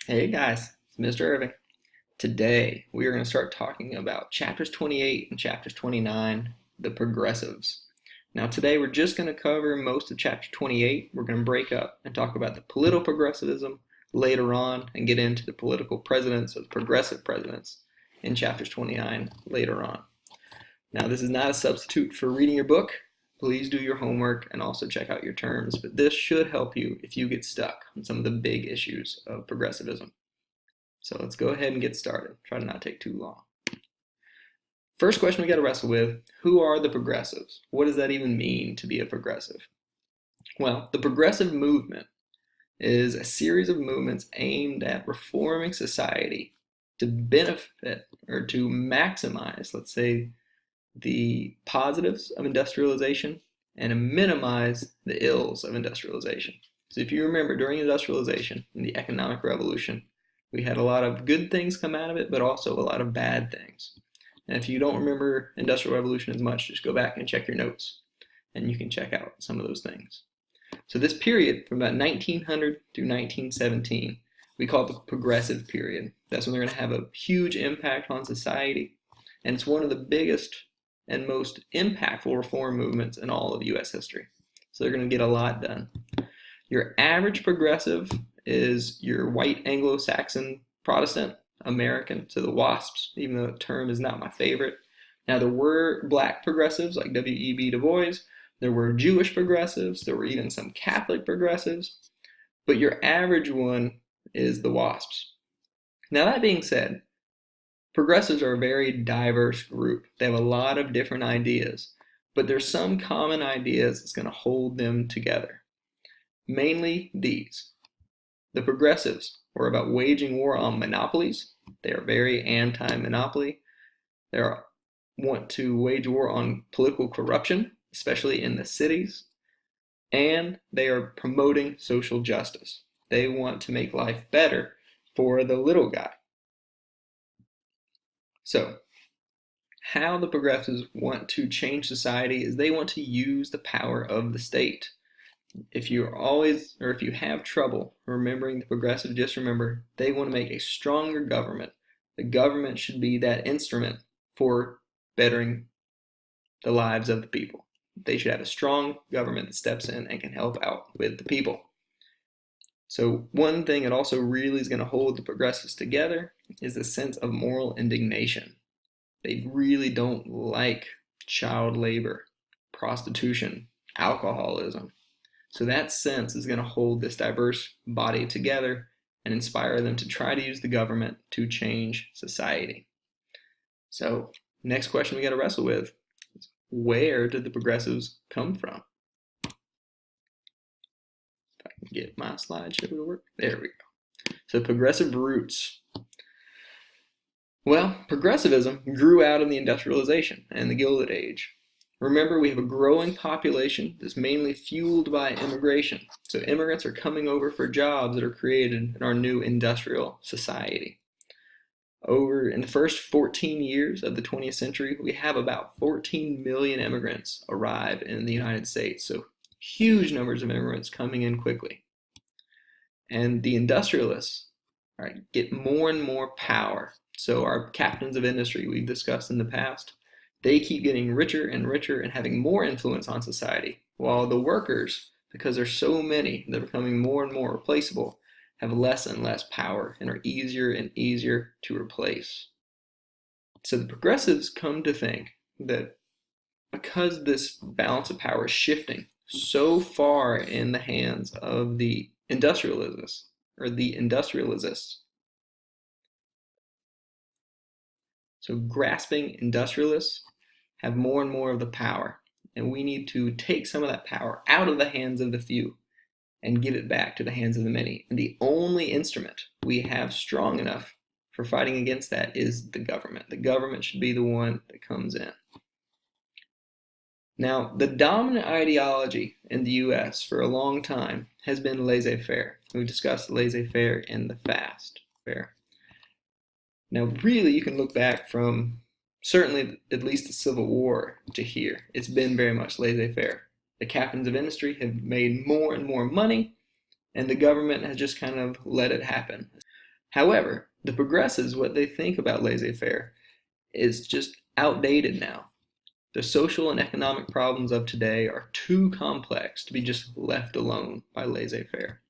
Hey guys, it's Mr. Irving. Today we are going to start talking about chapters 28 and chapters 29, the progressives. Now today we're just going to cover most of chapter 28. We're going to break up and talk about the political progressivism later on and get into the political presidents or the progressive presidents in chapters 29 later on. Now this is not a substitute for reading your book. Please do your homework and also check out your terms, but this should help you if you get stuck on some of the big issues of progressivism. So let's go ahead and get started. Try to not take too long. First question we got to wrestle with, who are the progressives? What does that even mean to be a progressive? Well, the progressive movement is a series of movements aimed at reforming society to benefit or to maximize, let's say, the positives of industrialization and to minimize the ills of industrialization. So if you remember, during industrialization and the economic revolution, we had a lot of good things come out of it, but also a lot of bad things. And if you don't remember Industrial Revolution as much, just go back and check your notes, and you can check out some of those things. So this period, from about 1900 through 1917, we call it the progressive period. That's when they're going to have a huge impact on society, and it's one of the biggest and most impactful reform movements in all of U.S. history. So they're going to get a lot done. Your average progressive is your white Anglo-Saxon Protestant American, so the WASPs, even though the term is not my favorite. Now there were black progressives like W.E.B. Du Bois, there were Jewish progressives, there were even some Catholic progressives, but your average one is the WASPs. Now that being said, progressives are a very diverse group. They have a lot of different ideas, but there's some common ideas that's going to hold them together. Mainly these. The progressives were about waging war on monopolies. They are very anti-monopoly. They want to wage war on political corruption, especially in the cities. And they are promoting social justice. They want to make life better for the little guy. So, how the progressives want to change society is they want to use the power of the state. If you have trouble remembering the progressive, just remember they want to make a stronger government. The government should be that instrument for bettering the lives of the people. They should have a strong government that steps in and can help out with the people. So one thing that also really is going to hold the progressives together is the sense of moral indignation. They really don't like child labor, prostitution, alcoholism. So that sense is going to hold this diverse body together and inspire them to try to use the government to change society. So next question we got to wrestle with is, where did the progressives come from? If I can get my slideshow to work. There we go. So progressive roots. Well, progressivism grew out of the industrialization and the Gilded Age. Remember, we have a growing population that's mainly fueled by immigration. So immigrants are coming over for jobs that are created in our new industrial society. In the first 14 years of the 20th century, we have about 14 million immigrants arrive in the United States. So huge numbers of immigrants coming in quickly. And the industrialists get more and more power. So our captains of industry we've discussed in the past, they keep getting richer and richer and having more influence on society, while the workers, because there's so many, they're becoming more and more replaceable, have less and less power and are easier and easier to replace. So the progressives come to think that because this balance of power is shifting so far in the hands of the industrialists, so grasping industrialists have more and more of the power, and we need to take some of that power out of the hands of the few and give it back to the hands of the many. And the only instrument we have strong enough for fighting against that is the government. The government should be the one that comes in. Now, the dominant ideology in the US for a long time has been laissez-faire. We've discussed laissez-faire in the FAST. Now, really, you can look back from certainly at least the Civil War to here. It's been very much laissez-faire. The captains of industry have made more and more money, and the government has just kind of let it happen. However, the progressives, what they think about laissez-faire is just outdated now. The social and economic problems of today are too complex to be just left alone by laissez-faire.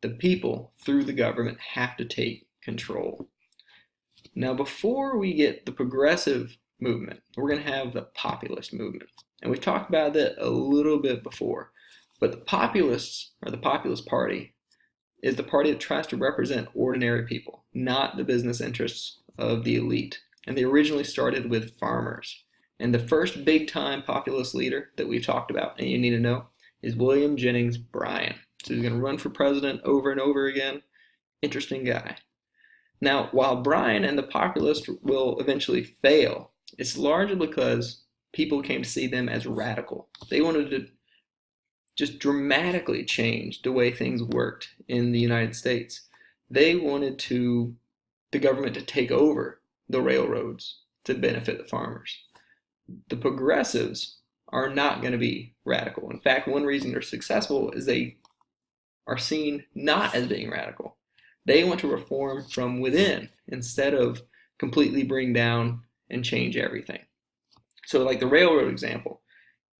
The people, through the government, have to take control. Now, before we get the progressive movement, we're going to have the populist movement. And we've talked about that a little bit before. But the populists, or the Populist Party, is the party that tries to represent ordinary people, not the business interests of the elite. And they originally started with farmers. And the first big-time populist leader that we've talked about, and you need to know, is William Jennings Bryan. So he's going to run for president over and over again. Interesting guy. Now, while Bryan and the populists will eventually fail, it's largely because people came to see them as radical. They wanted to just dramatically change the way things worked in the United States. They wanted the government to take over the railroads to benefit the farmers. The progressives are not going to be radical. In fact, one reason they're successful is they are seen not as being radical. They want to reform from within instead of completely bring down and change everything. So like the railroad example,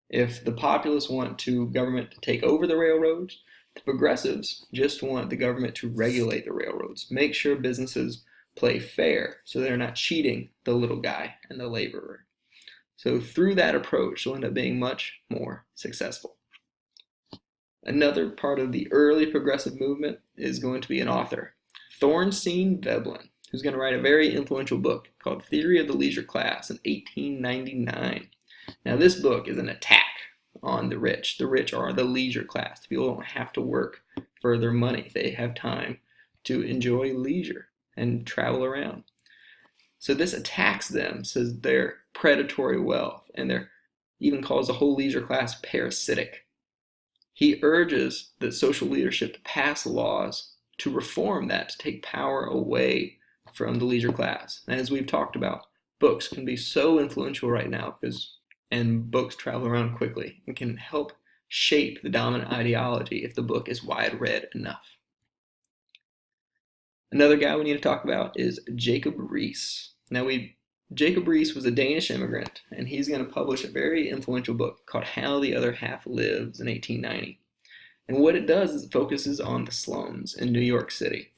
if the populists want government to take over the railroads, the progressives just want the government to regulate the railroads, make sure businesses play fair so they're not cheating the little guy and the laborer. So through that approach, they'll end up being much more successful. Another part of the early progressive movement is going to be an author, Thorstein Veblen, who's going to write a very influential book called Theory of the Leisure Class in 1899. Now this book is an attack on the rich. The rich are the leisure class. The people don't have to work for their money. They have time to enjoy leisure and travel around. So this attacks them, says they're predatory wealth, and they're even calls the whole leisure class parasitic. He urges the social leadership to pass laws to reform that, to take power away from the leisure class. And as we've talked about, books can be so influential right now and books travel around quickly and can help shape the dominant ideology if the book is wide read enough. Another guy we need to talk about is Jacob Riis. Now, Jacob Riis was a Danish immigrant, and he's going to publish a very influential book called How the Other Half Lives in 1890. And what it does is it focuses on the slums in New York City.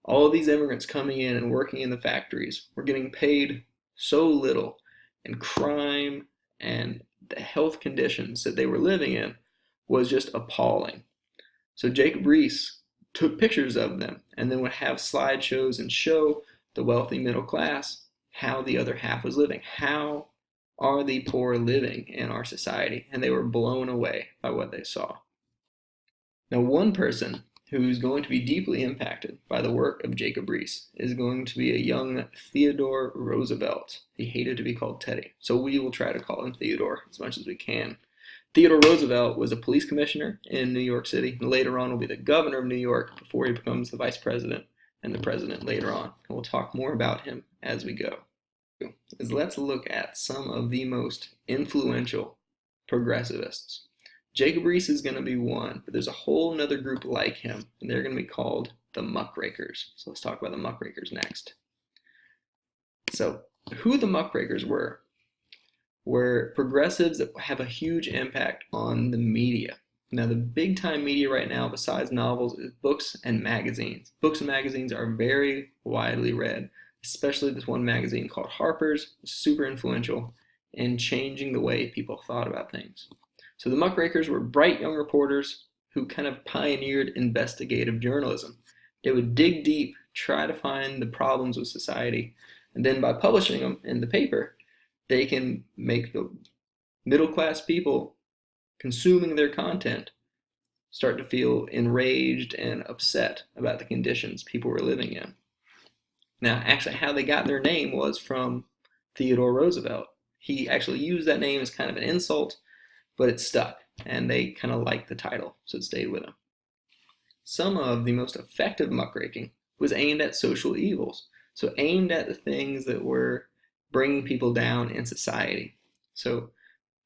All of these immigrants coming in and working in the factories were getting paid so little, and crime and the health conditions that they were living in was just appalling. So Jacob Riis took pictures of them and then would have slideshows and show the wealthy middle class how the other half was living. How are the poor living in our society? And they were blown away by what they saw. Now, one person who's going to be deeply impacted by the work of Jacob Riis is going to be a young Theodore Roosevelt. He hated to be called Teddy, so we will try to call him Theodore as much as we can. Theodore Roosevelt was a police commissioner in New York City, and later on will be the governor of New York before he becomes the vice president and the president later on. And we'll talk more about him as we go. Let's look at some of the most influential progressivists. Jacob Riis is going to be one, but there's a whole other group like him, and they're going to be called the muckrakers. So let's talk about the muckrakers next. So who the muckrakers were progressives that have a huge impact on the media. Now, the big time media right now, besides novels, is books and magazines. Books and magazines are very widely read, especially this one magazine called Harper's, super influential in changing the way people thought about things. So the muckrakers were bright young reporters who kind of pioneered investigative journalism. They would dig deep, try to find the problems with society, and then by publishing them in the paper, they can make the middle-class people consuming their content start to feel enraged and upset about the conditions people were living in. Now, actually, how they got their name was from Theodore Roosevelt. He actually used that name as kind of an insult, but it stuck, and they kind of liked the title, so it stayed with them. Some of the most effective muckraking was aimed at social evils, so aimed at the things that were bringing people down in society. So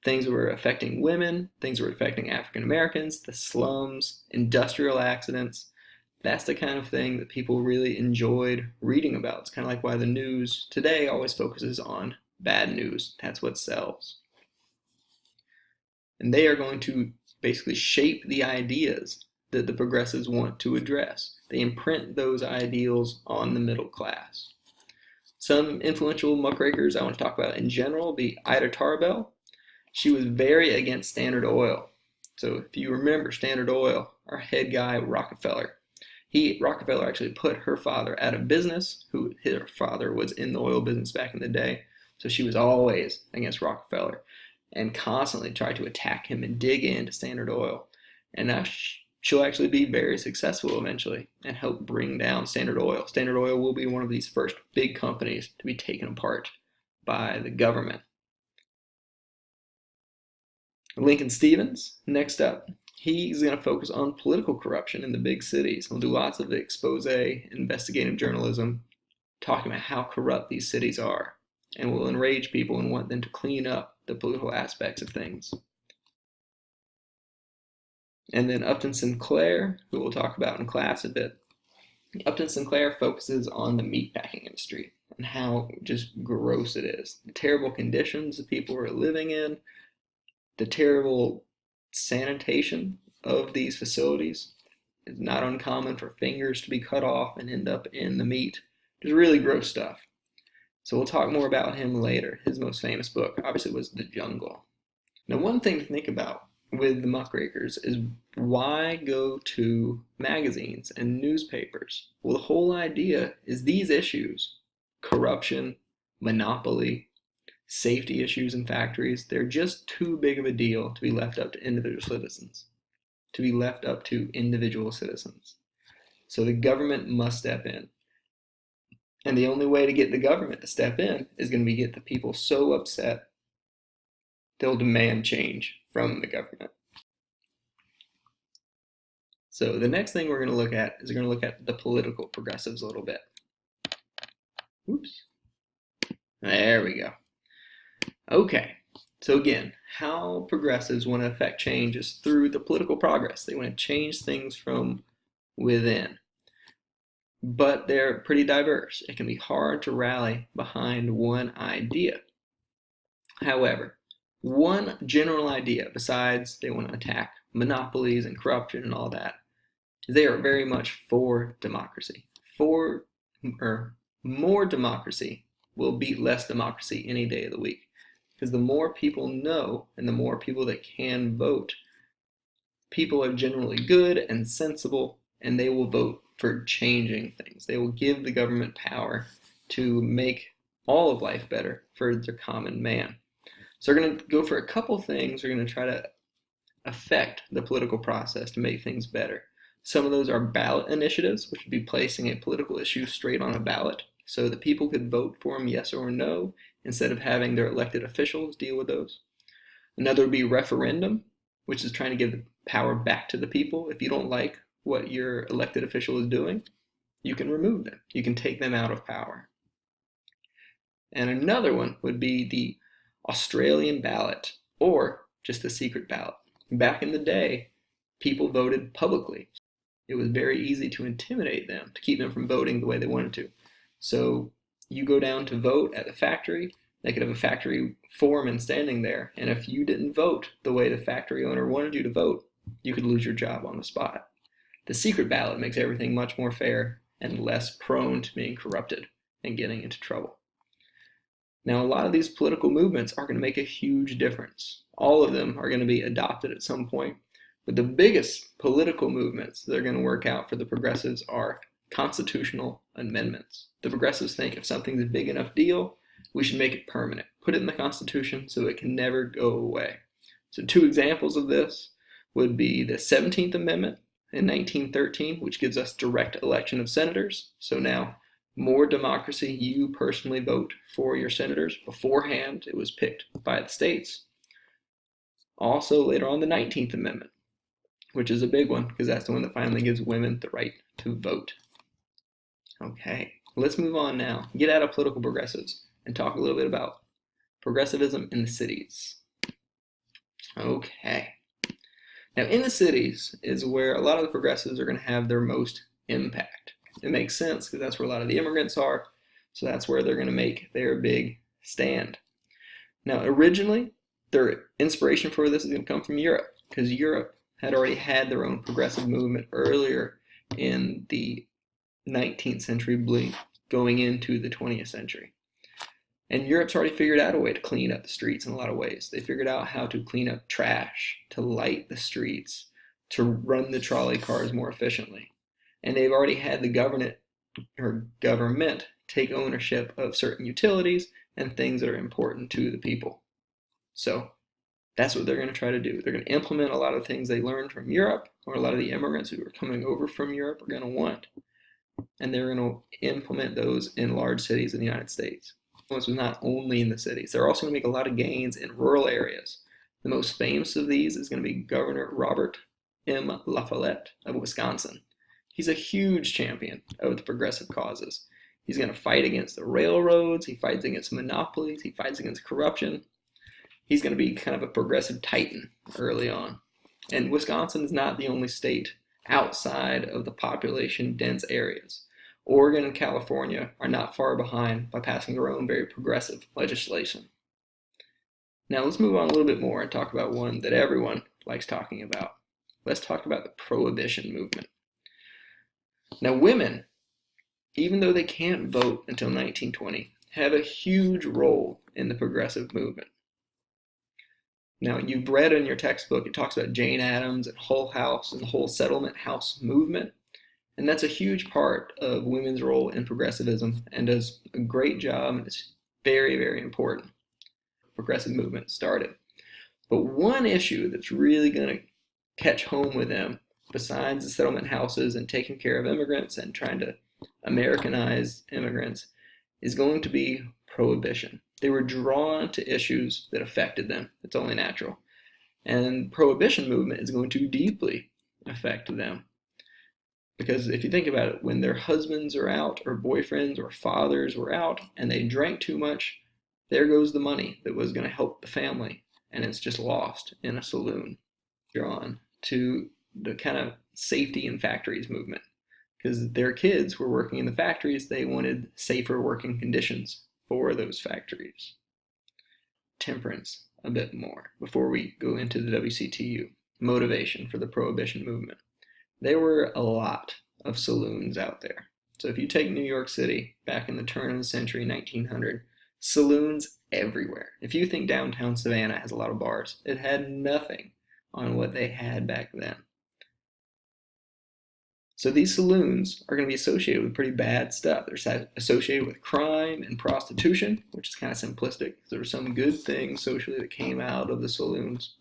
things that were affecting women, things that were affecting African Americans, the slums, industrial accidents, That's the kind of thing that people really enjoyed reading about. It's kind of like why the news today always focuses on bad news. That's what sells. And they are going to basically shape the ideas that the progressives want to address. They imprint those ideals on the middle class. Some influential muckrakers I want to talk about in general be Ida Tarbell. She was very against Standard Oil. So if you remember Standard Oil, our head guy, Rockefeller, Rockefeller actually put her father out of business, her father was in the oil business back in the day. So she was always against Rockefeller and constantly tried to attack him and dig into Standard Oil. And now she'll actually be very successful eventually and help bring down Standard Oil. Standard Oil will be one of these first big companies to be taken apart by the government. Lincoln Stevens, next up, he's going to focus on political corruption in the big cities. He'll do lots of expose, investigative journalism, talking about how corrupt these cities are, and will enrage people and want them to clean up the political aspects of things. And then Upton Sinclair, who we'll talk about in class a bit. Upton Sinclair focuses on the meatpacking industry and how just gross it is. The terrible conditions that people are living in, the terrible sanitation of these facilities. It's not uncommon for fingers to be cut off and end up in the meat. Just really gross stuff. So we'll talk more about him later. His most famous book obviously was The Jungle. Now, one thing to think about with the muckrakers is why go to magazines and newspapers? Well, the whole idea is these issues, corruption, monopoly, safety issues in factories, they're just too big of a deal to be left up to individual citizens. So the government must step in. And the only way to get the government to step in is going to be get the people so upset they'll demand change from the government. So the next thing we're going to look at is we're going to look at the political progressives a little bit. Oops. There we go. Okay, so again, how progressives want to affect change is through the political progress. They want to change things from within. But they're pretty diverse. It can be hard to rally behind one idea. However, one general idea, besides they want to attack monopolies and corruption and all that, is they are very much for democracy. More democracy will beat less democracy any day of the week. Because the more people know and the more people that can vote, people are generally good and sensible, and they will vote for changing things. They will give the government power to make all of life better for the common man. So we're going to go for a couple things. We're going to try to affect the political process to make things better. Some of those are ballot initiatives, which would be placing a political issue straight on a ballot so that people could vote for them yes or no instead of having their elected officials deal with those. Another would be referendum, which is trying to give the power back to the people. If you don't like what your elected official is doing, you can remove them. You can take them out of power. And another one would be the Australian ballot, or just a secret ballot. Back in the day, people voted publicly. It was very easy to intimidate them, to keep them from voting the way they wanted to. So you go down to vote at the factory, they could have a factory foreman standing there, and if you didn't vote the way the factory owner wanted you to vote, you could lose your job on the spot. The secret ballot makes everything much more fair and less prone to being corrupted and getting into trouble. Now, a lot of these political movements are going to make a huge difference. All of them are going to be adopted at some point. But the biggest political movements that are going to work out for the progressives are constitutional amendments. The progressives think if something's a big enough deal, we should make it permanent. Put it in the Constitution so it can never go away. So two examples of this would be the 17th Amendment in 1913, which gives us direct election of senators. So now, more democracy, you personally vote for your senators. Beforehand, it was picked by the states. Also, later on, the 19th Amendment, which is a big one because that's the one that finally gives women the right to vote. Okay, let's move on now. Get out of political progressives and talk a little bit about progressivism in the cities. Okay. Now, in the cities is where a lot of the progressives are going to have their most impact. It makes sense because that's where a lot of the immigrants are, so that's where they're going to make their big stand. Now, originally, their inspiration for this is going to come from Europe, because Europe had already had their own progressive movement earlier in the 19th century, going into the 20th century. And Europe's already figured out a way to clean up the streets in a lot of ways. They figured out how to clean up trash, to light the streets, to run the trolley cars more efficiently. And they've already had the government take ownership of certain utilities and things that are important to the people. So that's what they're going to try to do. They're going to implement a lot of things they learned from Europe, or a lot of the immigrants who are coming over from Europe are going to want. And they're going to implement those in large cities in the United States. This was not only in the cities. They're also going to make a lot of gains in rural areas. The most famous of these is going to be Governor Robert M. La Follette of Wisconsin. He's a huge champion of the progressive causes. He's going to fight against the railroads. He fights against monopolies. He fights against corruption. He's going to be kind of a progressive titan early on. And Wisconsin is not the only state outside of the population-dense areas. Oregon and California are not far behind by passing their own very progressive legislation. Now let's move on a little bit more and talk about one that everyone likes talking about. Let's talk about the Prohibition movement. Now women, even though they can't vote until 1920, have a huge role in the progressive movement. Now, you've read in your textbook, it talks about Jane Addams and Hull House and the whole settlement house movement. And that's a huge part of women's role in progressivism, and does a great job, and it's very, very important. Progressive movement started. But one issue that's really going to catch home with them, besides the settlement houses and taking care of immigrants and trying to Americanize immigrants, is going to be prohibition. They were drawn to issues that affected them. It's only natural. And prohibition movement is going to deeply affect them. Because if you think about it, when their husbands are out, or boyfriends or fathers were out, and they drank too much, there goes the money that was going to help the family, and it's just lost in a saloon. You're on to the kind of safety in factories movement. Because their kids were working in the factories, they wanted safer working conditions for those factories. Temperance, a bit more, before we go into the WCTU. Motivation for the Prohibition movement. There were a lot of saloons out there. So if you take New York City, back in the turn of the century, 1900, saloons everywhere. If you think downtown Savannah has a lot of bars, it had nothing on what they had back then. So these saloons are going to be associated with pretty bad stuff. They're associated with crime and prostitution, which is kind of simplistic. There were some good things socially that came out of the saloons,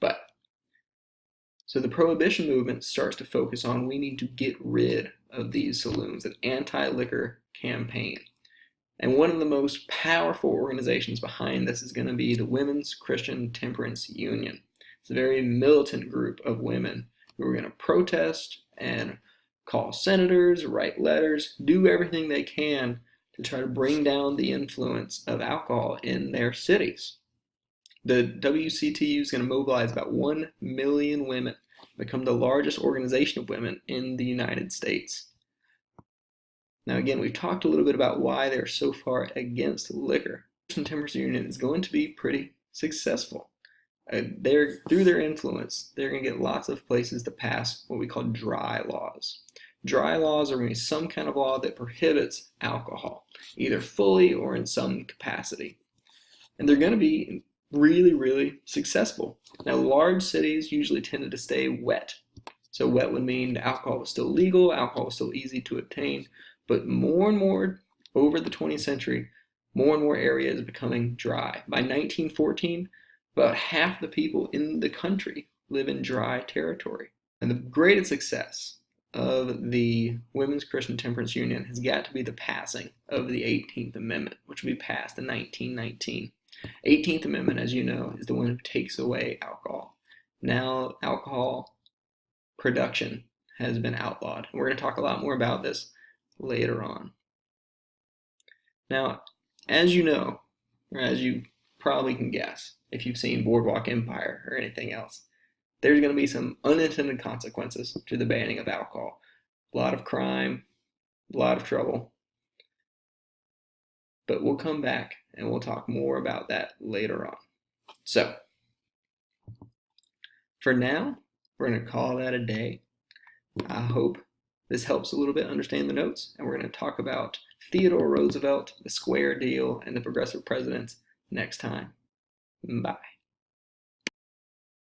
so the Prohibition movement starts to focus on, we need to get rid of these saloons, an anti-liquor campaign. And one of the most powerful organizations behind this is going to be the Women's Christian Temperance Union. It's a very militant group of women who are going to protest and call senators, write letters, do everything they can to try to bring down the influence of alcohol in their cities. The WCTU is going to mobilize about 1 million women, become the largest organization of women in the United States. Now again, we've talked a little bit about why they're so far against liquor. The Christian Temperance Union is going to be pretty successful. Through their influence, they're going to get lots of places to pass what we call dry laws. Dry laws are going to be some kind of law that prohibits alcohol, either fully or in some capacity. And they're going to be really, really successful. Now, large cities usually tended to stay wet. So wet would mean alcohol was still legal, alcohol was still easy to obtain, but more and more over the 20th century, more and more areas are becoming dry. By 1914, about half the people in the country live in dry territory. And the greatest success of the Women's Christian Temperance Union has got to be the passing of the 18th Amendment, which will be passed in 1919. 18th Amendment, as you know, is the one who takes away alcohol. Now, alcohol production has been outlawed. And we're going to talk a lot more about this later on. Now, as you know, or as you probably can guess, if you've seen Boardwalk Empire or anything else, there's going to be some unintended consequences to the banning of alcohol. A lot of crime, a lot of trouble. But we'll come back and we'll talk more about that later on. So, for now, we're going to call that a day. I hope this helps a little bit understand the notes, and we're going to talk about Theodore Roosevelt, the square deal, and the progressive presidents next time. Bye.